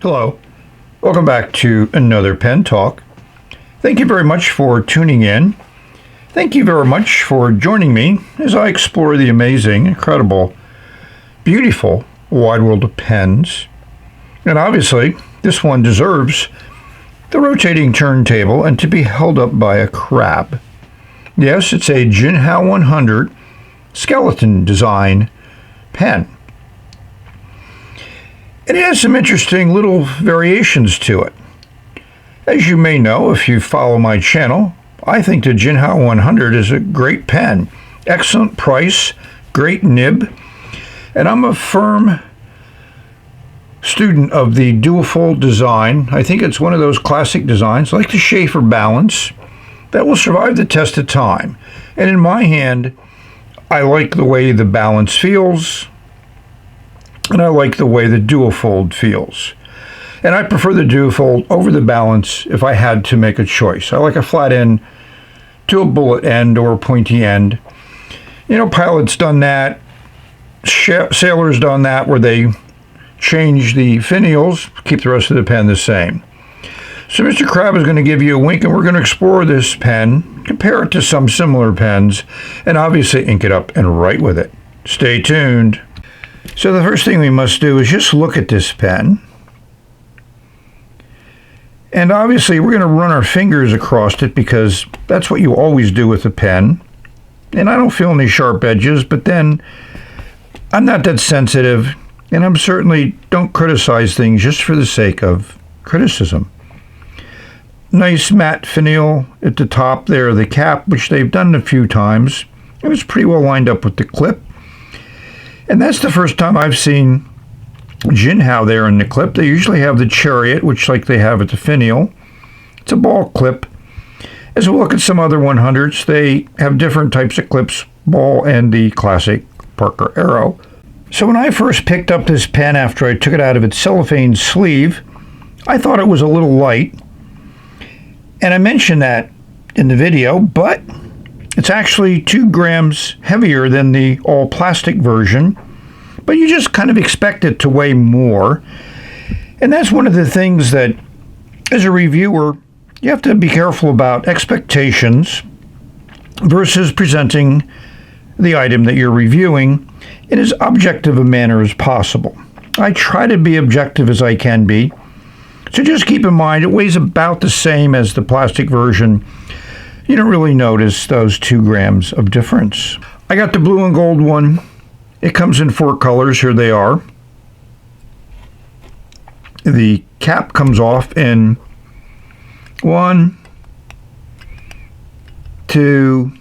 Hello, welcome back to another Pen Talk. Thank you very much for tuning in. Thank you very much for joining me as I explore the amazing, incredible, beautiful wide world of pens. And obviously, this one deserves the rotating turntable and to be held up by a crab. Yes, it's a Jinhao 100 skeleton design pen. It has some interesting little variations to it. As you may know, if you follow my channel, I think the Jinhao 100 is a great pen. Excellent price, great nib, and I'm a firm student of the dual fold design. I think it's one of those classic designs, like the Schaefer Balance, that will survive the test of time. And in my hand, I like the way the balance feels, and I like the way the dual fold feels. And I prefer the dual fold over the balance if I had to make a choice. I like a flat end to a bullet end or a pointy end. You know, pilots done that, sailors done that, where they change the finials, keep the rest of the pen the same. So Mr. Crab is going to give you a wink, and we're going to explore this pen, compare it to some similar pens, and obviously ink it up and write with it. Stay tuned. So the first thing we must do is just look at this pen. And obviously we're going to run our fingers across it because that's what you always do with a pen. And I don't feel any sharp edges, but then I'm not that sensitive, and I'm certainly don't criticize things just for the sake of criticism. Nice matte finial at the top there, the cap, which they've done a few times. It was pretty well lined up with the clip. And that's the first time I've seen Jinhao there in the clip. They usually have the Chariot, which like they have at the finial. It's a ball clip. As we look at some other 100s, they have different types of clips, ball and the classic Parker Arrow. So when I first picked up this pen after I took it out of its cellophane sleeve, I thought it was a little light. And I mentioned that in the video, but it's actually 2 grams heavier than the all-plastic version, but you just kind of expect it to weigh more. And that's one of the things that, as a reviewer, you have to be careful about expectations versus presenting the item that you're reviewing in as objective a manner as possible. I try to be objective as I can be, so just keep in mind it weighs about the same as the plastic version. You don't really notice those 2 grams of difference. I got the blue and gold one. It comes in 4 colors. Here they are. The cap comes off in 1, 2,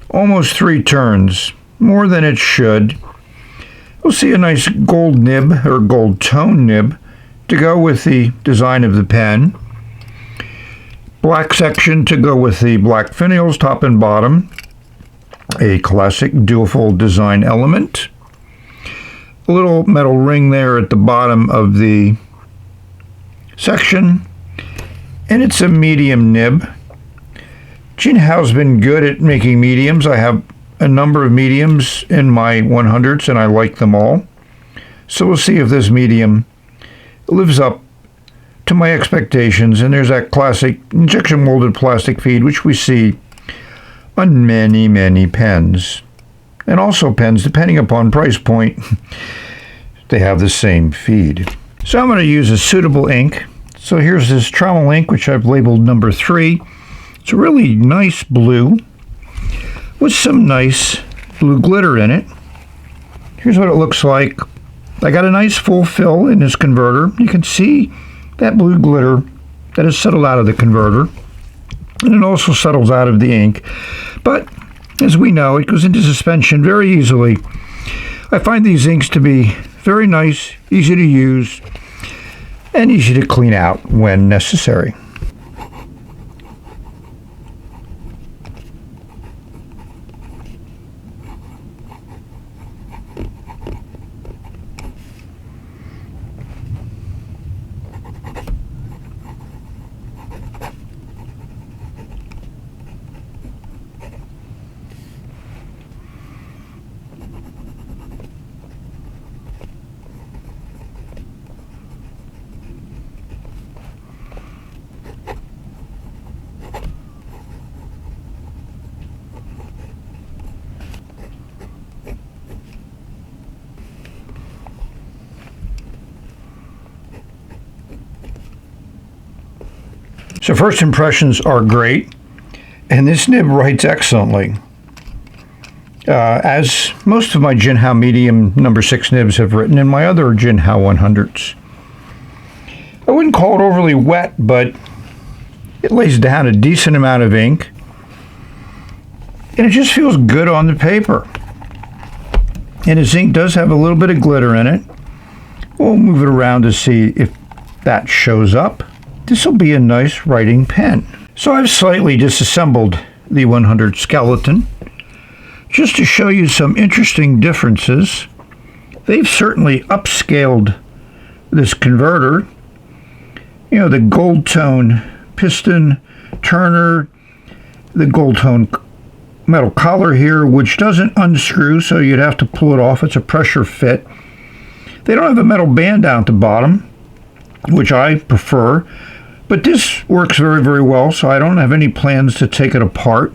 almost 3 turns, more than it should. We'll see a nice gold nib, or gold tone nib, to go with the design of the pen. Black section to go with the black finials, top and bottom. A classic dual fold design element. A little metal ring there at the bottom of the section. And it's a medium nib. Jinhao's been good at making mediums. I have a number of mediums in my 100s, and I like them all. So we'll see if this medium lives up to my expectations. And there's that classic injection molded plastic feed, which we see on many, many pens. And also pens, depending upon price point, they have the same feed. So I'm going to use a suitable ink. So here's this Trammel ink, which I've labeled number 3. It's a really nice blue with some nice blue glitter in it. Here's what it looks like. I got a nice full fill in this converter. You can see that blue glitter that has settled out of the converter, and it also settles out of the ink. But as we know, it goes into suspension very easily. I find these inks to be very nice, easy to use, and easy to clean out when necessary. So first impressions are great, and this nib writes excellently. As most of my Jinhao medium number 6 nibs have written in my other Jinhao 100s. I wouldn't call it overly wet, but it lays down a decent amount of ink, and it just feels good on the paper. And his ink does have a little bit of glitter in it. We'll move it around to see if that shows up. This will be a nice writing pen. So I've slightly disassembled the 100 skeleton just to show you some interesting differences. They've certainly upscaled this converter. You know, the gold tone piston turner, the gold tone metal collar here, which doesn't unscrew, so you'd have to pull it off. It's a pressure fit. They don't have a metal band down at the bottom, which I prefer, but this works very, very well, so I don't have any plans to take it apart.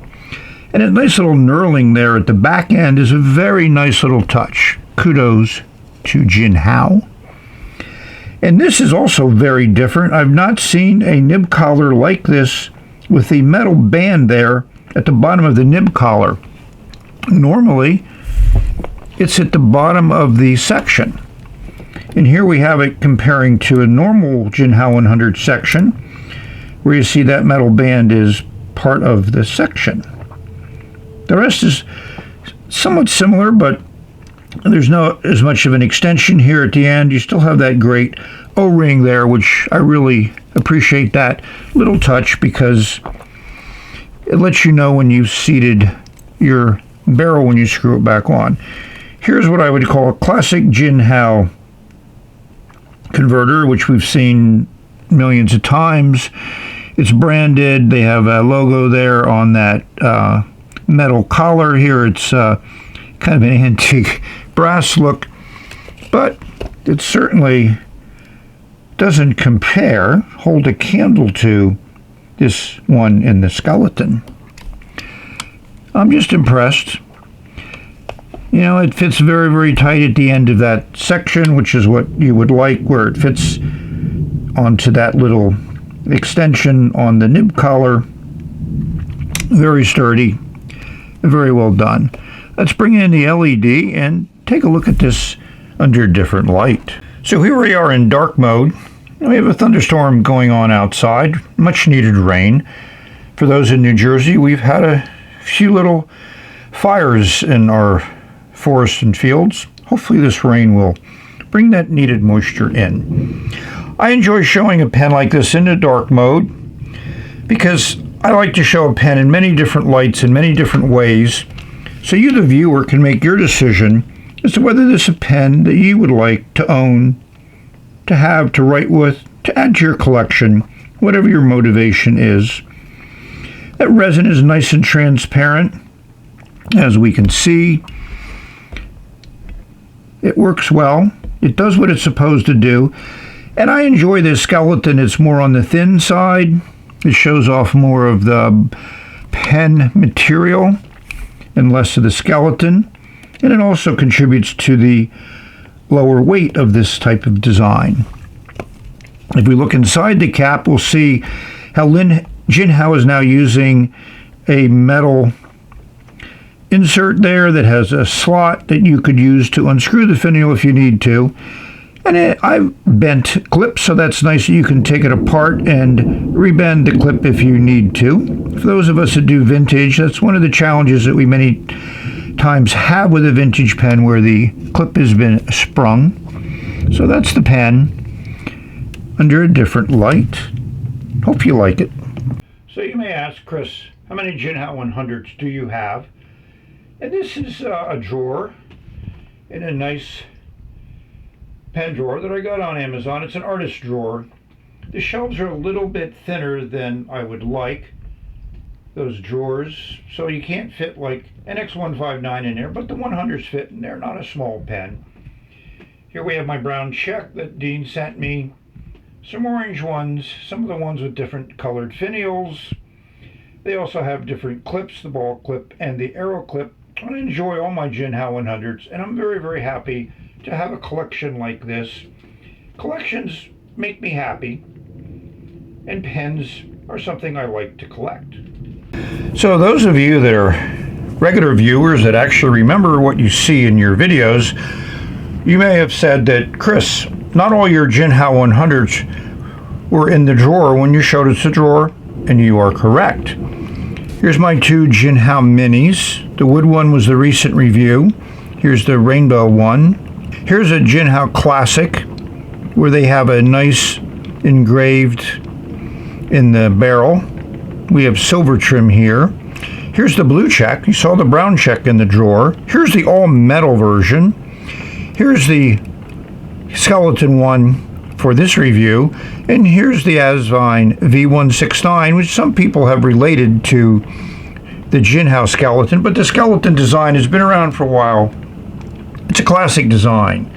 And a nice little knurling there at the back end is a very nice little touch. Kudos to Jinhao. And this is also very different. I've not seen a nib collar like this with the metal band there at the bottom of the nib collar. Normally, it's at the bottom of the section. And here we have it comparing to a normal Jinhao 100 section, where you see that metal band is part of the section. The rest is somewhat similar, but there's not as much of an extension here at the end. You still have that great O-ring there, which I really appreciate that little touch because it lets you know when you've seated your barrel when you screw it back on. Here's what I would call a classic Jinhao converter, which we've seen millions of times. It's branded. They have a logo there on that metal collar here. It's kind of an antique brass look, but it certainly doesn't hold a candle to this one in the skeleton. I'm just impressed. You know, it fits very, very tight at the end of that section, which is what you would like, where it fits onto that little extension on the nib collar. Very sturdy, very well done. Let's bring in the LED and take a look at this under a different light. So here we are in dark mode. We have a thunderstorm going on outside, much needed rain. For those in New Jersey, we've had a few little fires in our forests and fields. Hopefully this rain will bring that needed moisture in. I enjoy showing a pen like this in the dark mode because I like to show a pen in many different lights in many different ways, so you, the viewer, can make your decision as to whether this is a pen that you would like to own, to have, to write with, to add to your collection, whatever your motivation is. That resin is nice and transparent, as we can see. It works well. It does what it's supposed to do. And I enjoy this skeleton. It's more on the thin side. It shows off more of the pen material and less of the skeleton. And it also contributes to the lower weight of this type of design. If we look inside the cap, we'll see how Jinhao is now using a metal insert there that has a slot that you could use to unscrew the finial if you need to. And I've bent clips, so that's nice that you can take it apart and rebend the clip if you need to. For those of us that do vintage, that's one of the challenges that we many times have with a vintage pen, where the clip has been sprung. So that's the pen under a different light. Hope you like it. So you may ask, Chris, how many Jinhao 100s do you have? And this is a drawer in a nice pen drawer that I got on Amazon. It's an artist drawer. The shelves are a little bit thinner than I would like, those drawers, so you can't fit like an X159 in there, but the 100s fit in there, not a small pen. Here we have my brown check that Dean sent me, some orange ones, some of the ones with different colored finials. They also have different clips, the ball clip and the arrow clip. I enjoy all my Jinhao 100s, and I'm very, very happy to have a collection like this. Collections make me happy, and pens are something I like to collect. So those of you that are regular viewers that actually remember what you see in your videos, you may have said that, Chris, not all your Jinhao 100s were in the drawer when you showed us the drawer, and you are correct. Here's my two Jinhao minis. The wood one was the recent review. Here's the rainbow one. Here's a Jinhao classic where they have a nice engraved in the barrel. We have silver trim here. Here's the blue check. You saw the brown check in the drawer. Here's the all metal version. Here's the skeleton one for this review. And here's the Asvine V169, which some people have related to the Jinhao skeleton, but the skeleton design has been around for a while. It's a classic design.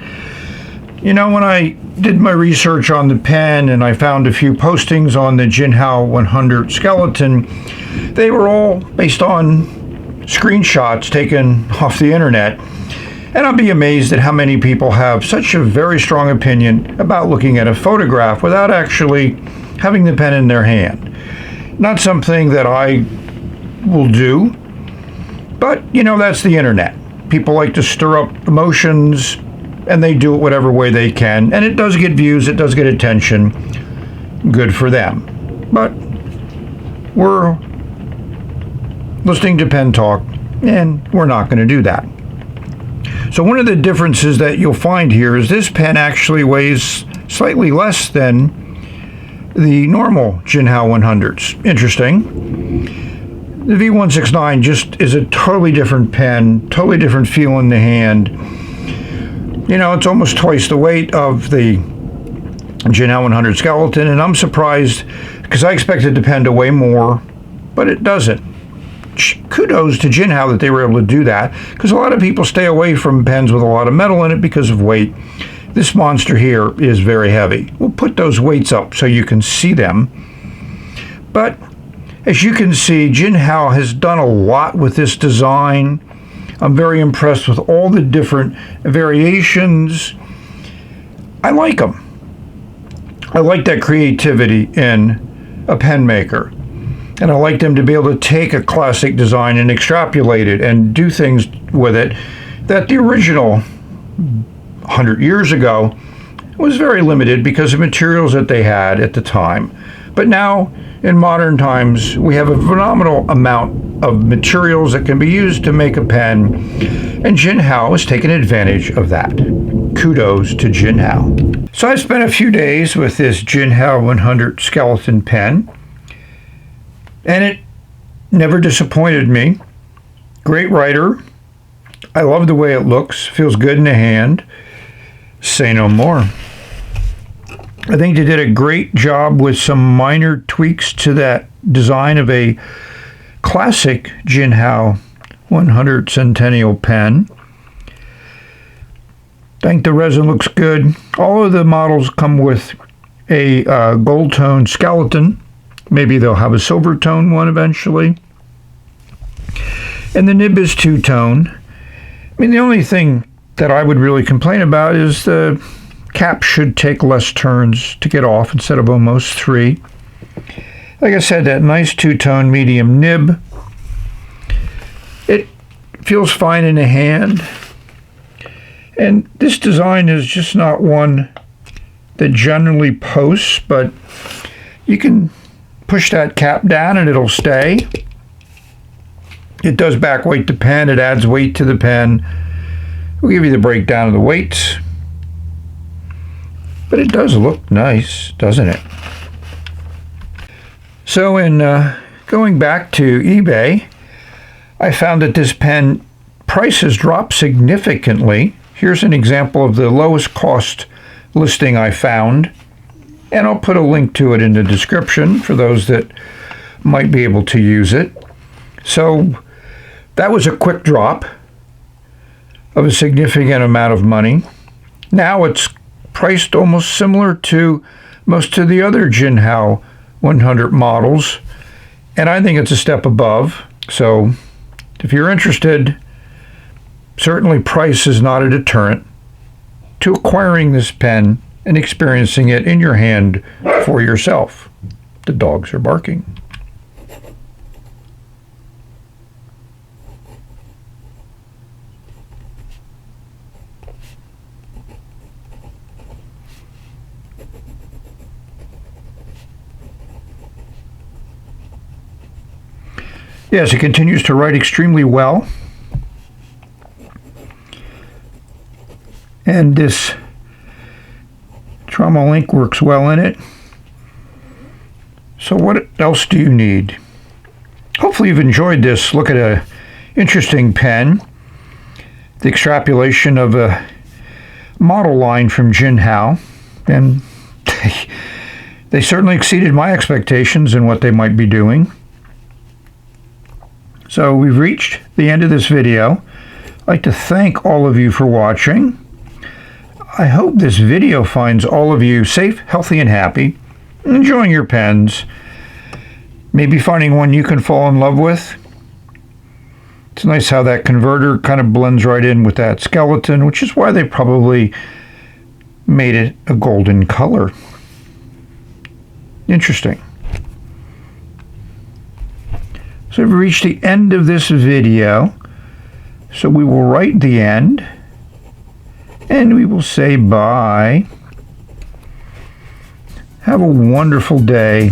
You know, when I did my research on the pen and I found a few postings on the Jinhao 100 skeleton, they were all based on screenshots taken off the internet. And I'll be amazed at how many people have such a very strong opinion about looking at a photograph without actually having the pen in their hand. Not something that I will do, but you know, that's the internet. People like to stir up emotions, and they do it whatever way they can, and it does get views, it does get attention. Good for them. But we're listening to Pen Talk, and we're not going to do that. So one of the differences that you'll find here is this pen actually weighs slightly less than the normal Jinhao 100s. Interesting. The V169 just is a totally different pen, totally different feel in the hand. You know, it's almost twice the weight of the Jinhao 100 skeleton, and I'm surprised because I expected the pen to weigh more, but it doesn't. Kudos to Jinhao that they were able to do that, because a lot of people stay away from pens with a lot of metal in it because of weight. This monster here is very heavy. We'll put those weights up so you can see them. But as you can see, Jinhao has done a lot with this design. I'm very impressed with all the different variations. I like them. I like that creativity in a pen maker. And I like them to be able to take a classic design and extrapolate it and do things with it that the original 100 years ago was very limited because of materials that they had at the time. But now, in modern times, we have a phenomenal amount of materials that can be used to make a pen, and Jinhao has taken advantage of that. Kudos to Jinhao. So I spent a few days with this Jinhao 100 skeleton pen, and it never disappointed me. Great writer. I love the way it looks. Feels good in the hand. Say no more. I think they did a great job with some minor tweaks to that design of a classic Jinhao 100 Centennial pen. I think the resin looks good. All of the models come with a gold tone skeleton. Maybe they'll have a silver tone one eventually. And the nib is two-tone. I mean, the only thing that I would really complain about is the cap should take less turns to get off instead of almost 3. Like I said, that nice two-tone medium nib. It feels fine in the hand. And this design is just not one that generally posts, but you can push that cap down and it'll stay. It does back weight the pen. It adds weight to the pen. We'll give you the breakdown of the weights. But it does look nice, doesn't it? So in going back to eBay, I found that this pen price has dropped significantly. Here's an example of the lowest cost listing I found. And I'll put a link to it in the description for those that might be able to use it. So that was a quick drop of a significant amount of money. Now it's priced almost similar to most of the other Jinhao 100 models, and I think it's a step above. So if you're interested, certainly price is not a deterrent to acquiring this pen and experiencing it in your hand for yourself. The dogs are barking. Yes, it continues to write extremely well. And this trauma link works well in it. So what else do you need? Hopefully you've enjoyed this look at an interesting pen. The extrapolation of a model line from Jinhao. And they certainly exceeded my expectations in what they might be doing. So we've reached the end of this video. I'd like to thank all of you for watching. I hope this video finds all of you safe, healthy, and happy, enjoying your pens, maybe finding one you can fall in love with. It's nice how that converter kind of blends right in with that skeleton, which is why they probably made it a golden color. Interesting. So we've reached the end of this video, so we will write the end, and we will say bye. Have a wonderful day.